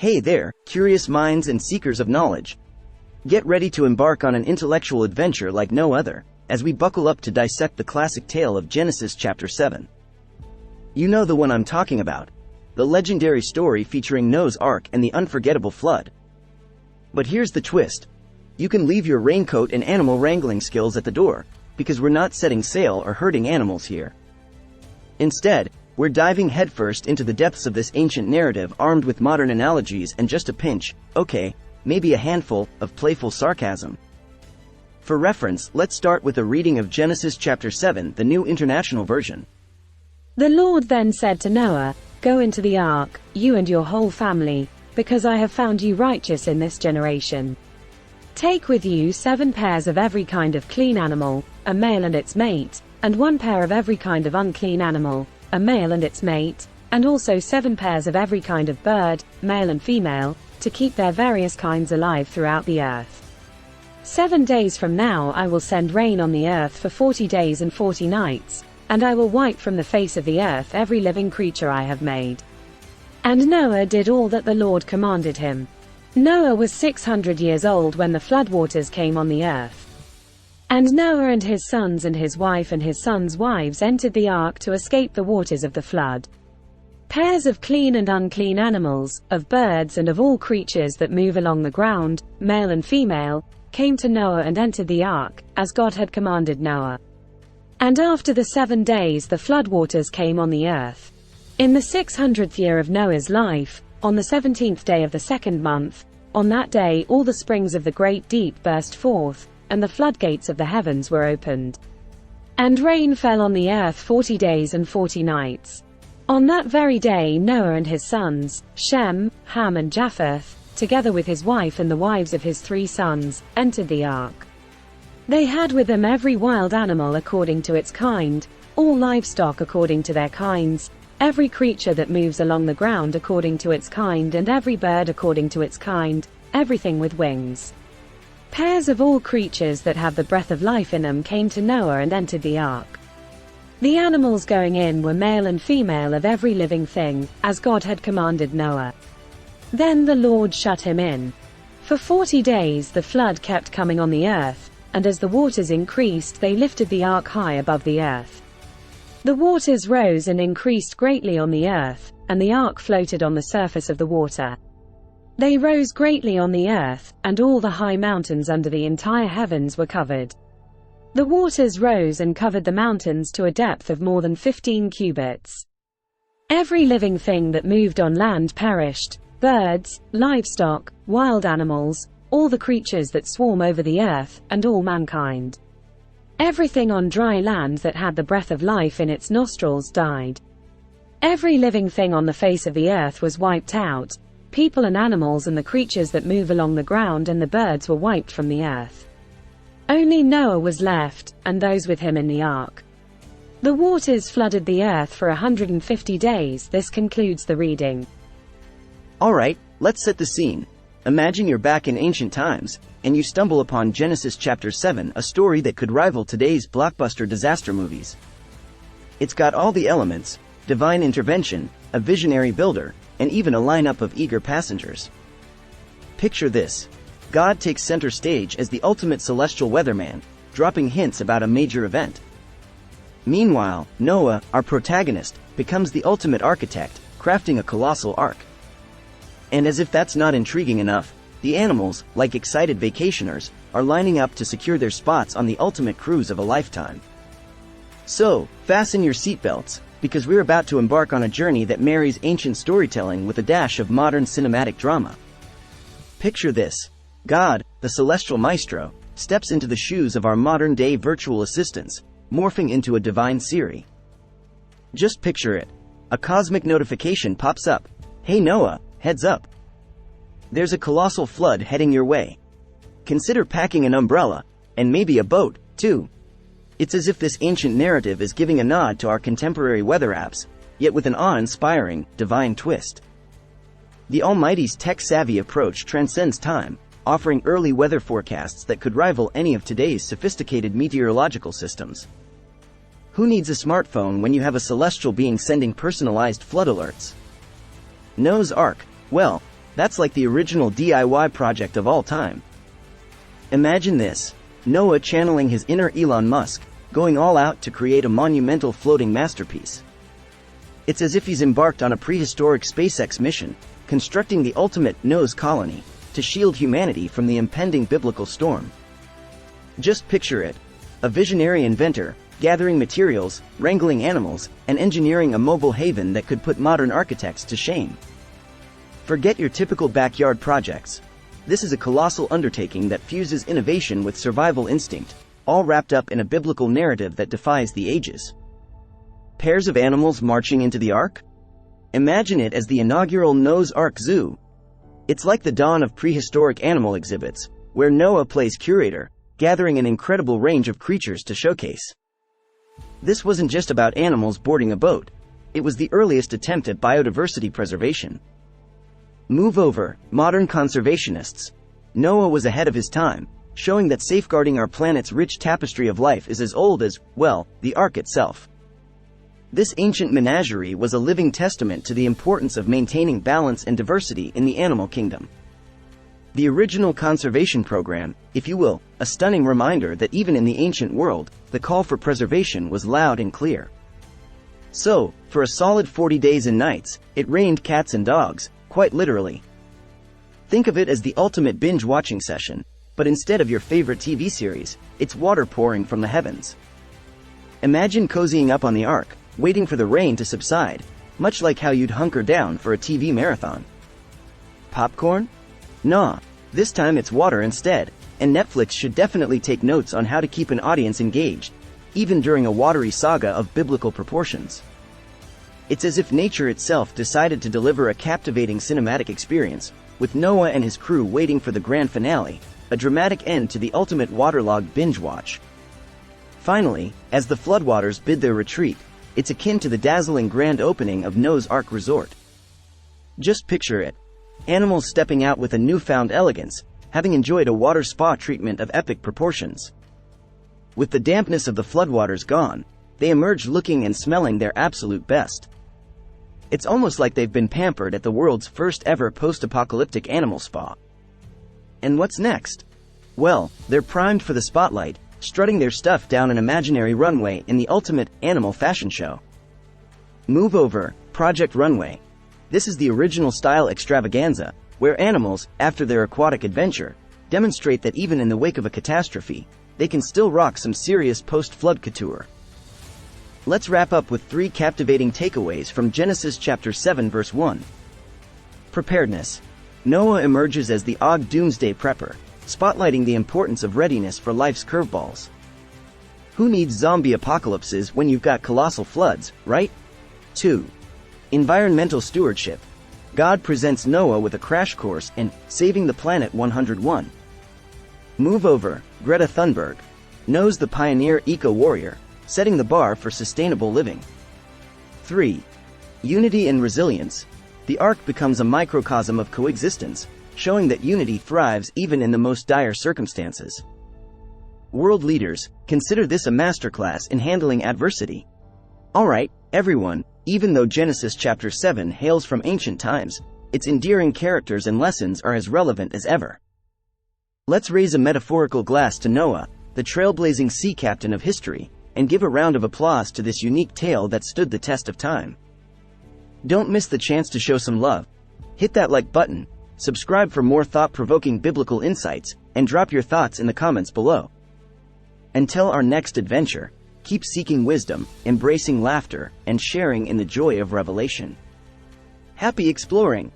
Hey there, curious minds and seekers of knowledge. Get ready to embark on an intellectual adventure like no other, as we buckle up to dissect the classic tale of Genesis chapter 7. You know the one I'm talking about. The legendary story featuring Noah's Ark and the unforgettable flood. But here's the twist. You can leave your raincoat and animal wrangling skills at the door, because we're not setting sail or herding animals here. Instead, we're diving headfirst into the depths of this ancient narrative armed with modern analogies and just a pinch, okay, maybe a handful, of playful sarcasm. For reference, let's start with a reading of Genesis chapter 7, the New International Version. The Lord then said to Noah, "Go into the ark, you and your whole family, because I have found you righteous in this generation. Take with you 7 pairs of every kind of clean animal, a male and its mate, and 1 pair of every kind of unclean animal, a male and its mate, and also 7 pairs of every kind of bird, male and female, to keep their various kinds alive throughout the earth. 7 days from now I will send rain on the earth for 40 days and 40 nights, and I will wipe from the face of the earth every living creature I have made." And Noah did all that the Lord commanded him. Noah was 600 years old when the floodwaters came on the earth. And Noah and his sons and his wife and his sons' wives entered the ark to escape the waters of the flood. Pairs of clean and unclean animals, of birds and of all creatures that move along the ground, male and female, came to Noah and entered the ark, as God had commanded Noah. And after the 7 days the floodwaters came on the earth. In the 600th year of Noah's life, on the 17th day of the 2nd month, on that day all the springs of the great deep burst forth, and the floodgates of the heavens were opened. And rain fell on the earth 40 days and 40 nights. On that very day Noah and his sons, Shem, Ham and Japheth, together with his wife and the wives of his 3 sons, entered the ark. They had with them every wild animal according to its kind, all livestock according to their kinds, every creature that moves along the ground according to its kind, and every bird according to its kind, everything with wings. Pairs of all creatures that have the breath of life in them came to Noah and entered the ark. The animals going in were male and female of every living thing, as God had commanded Noah. Then the Lord shut him in. For 40 days the flood kept coming on the earth, and as the waters increased they lifted the ark high above the earth. The waters rose and increased greatly on the earth, and the ark floated on the surface of the water. They rose greatly on the earth, and all the high mountains under the entire heavens were covered. The waters rose and covered the mountains to a depth of more than 15 cubits. Every living thing that moved on land perished, birds, livestock, wild animals, all the creatures that swarm over the earth, and all mankind. Everything on dry land that had the breath of life in its nostrils died. Every living thing on the face of the earth was wiped out. People and animals and the creatures that move along the ground and the birds were wiped from the earth. Only Noah was left, and those with him in the ark. The waters flooded the earth for 150 days. This concludes the reading. Alright, let's set the scene. Imagine you're back in ancient times, and you stumble upon Genesis chapter 7, a story that could rival today's blockbuster disaster movies. It's got all the elements: divine intervention, a visionary builder, and even a lineup of eager passengers. Picture this. God takes center stage as the ultimate celestial weatherman, dropping hints about a major event. Meanwhile, Noah, our protagonist, becomes the ultimate architect, crafting a colossal ark. And as if that's not intriguing enough, the animals, like excited vacationers, are lining up to secure their spots on the ultimate cruise of a lifetime. So, fasten your seatbelts, because we're about to embark on a journey that marries ancient storytelling with a dash of modern cinematic drama. Picture this. God, the celestial maestro, steps into the shoes of our modern-day virtual assistants, morphing into a divine Siri. Just picture it. A cosmic notification pops up. "Hey Noah, heads up. There's a colossal flood heading your way. Consider packing an umbrella, and maybe a boat, too." It's as if this ancient narrative is giving a nod to our contemporary weather apps, yet with an awe-inspiring, divine twist. The Almighty's tech-savvy approach transcends time, offering early weather forecasts that could rival any of today's sophisticated meteorological systems. Who needs a smartphone when you have a celestial being sending personalized flood alerts? Noah's Ark. Well, That's like the original DIY project of all time. Imagine this: Noah channeling his inner Elon Musk, going all out to create a monumental floating masterpiece. It's as if he's embarked on a prehistoric SpaceX mission, constructing the ultimate Noah's colony, to shield humanity from the impending biblical storm. Just picture it: a visionary inventor, gathering materials, wrangling animals, and engineering a mobile haven that could put modern architects to shame. Forget your typical backyard projects. This is a colossal undertaking that fuses innovation with survival instinct, all wrapped up in a biblical narrative that defies the ages. Pairs of animals marching into the ark? Imagine it as the inaugural Noah's Ark Zoo. It's like the dawn of prehistoric animal exhibits, where Noah plays curator, gathering an incredible range of creatures to showcase. This wasn't just about animals boarding a boat. It was the earliest attempt at biodiversity preservation. Move over, modern conservationists. Noah was ahead of his time, showing that safeguarding our planet's rich tapestry of life is as old as, well, the Ark itself. This ancient menagerie was a living testament to the importance of maintaining balance and diversity in the animal kingdom. The original conservation program, if you will, a stunning reminder that even in the ancient world, the call for preservation was loud and clear. So, for a solid 40 days and nights, it rained cats and dogs, quite literally. Think of it as the ultimate binge-watching session, but instead of your favorite TV series, it's water pouring from the heavens. Imagine cozying up on the ark, waiting for the rain to subside, much like how you'd hunker down for a TV marathon. Popcorn? Nah, this time it's water instead, and Netflix should definitely take notes on how to keep an audience engaged, even during a watery saga of biblical proportions. It's as if nature itself decided to deliver a captivating cinematic experience, with Noah and his crew waiting for the grand finale, a dramatic end to the ultimate waterlogged binge watch. Finally, as the floodwaters bid their retreat, it's akin to the dazzling grand opening of Noah's Ark Resort. Just picture it: animals stepping out with a newfound elegance, having enjoyed a water spa treatment of epic proportions. With the dampness of the floodwaters gone, they emerge looking and smelling their absolute best. It's almost like they've been pampered at the world's first ever post-apocalyptic animal spa. And what's next? Well, they're primed for the spotlight, strutting their stuff down an imaginary runway in the ultimate animal fashion show. Move over, Project Runway. This is the original style extravaganza, where animals, after their aquatic adventure, demonstrate that even in the wake of a catastrophe, they can still rock some serious post-flood couture. Let's wrap up with 3 captivating takeaways from Genesis chapter 7 verse 1. Preparedness. Noah emerges as the Og doomsday prepper, spotlighting the importance of readiness for life's curveballs. Who needs zombie apocalypses when you've got colossal floods, right? 2. Environmental stewardship. God presents Noah with a crash course in Saving the Planet 101. Move over, Greta Thunberg. Knows the pioneer eco-warrior, setting the bar for sustainable living. 3. Unity and resilience. The Ark becomes a microcosm of coexistence, showing that unity thrives even in the most dire circumstances. World leaders, consider this a masterclass in handling adversity. Alright, everyone, even though Genesis chapter 7 hails from ancient times, its endearing characters and lessons are as relevant as ever. Let's raise a metaphorical glass to Noah, the trailblazing sea captain of history, and give a round of applause to this unique tale that stood the test of time. Don't miss the chance to show some love. Hit that like button, subscribe for more thought-provoking biblical insights, and drop your thoughts in the comments below. Until our next adventure, keep seeking wisdom, embracing laughter, and sharing in the joy of revelation. Happy exploring!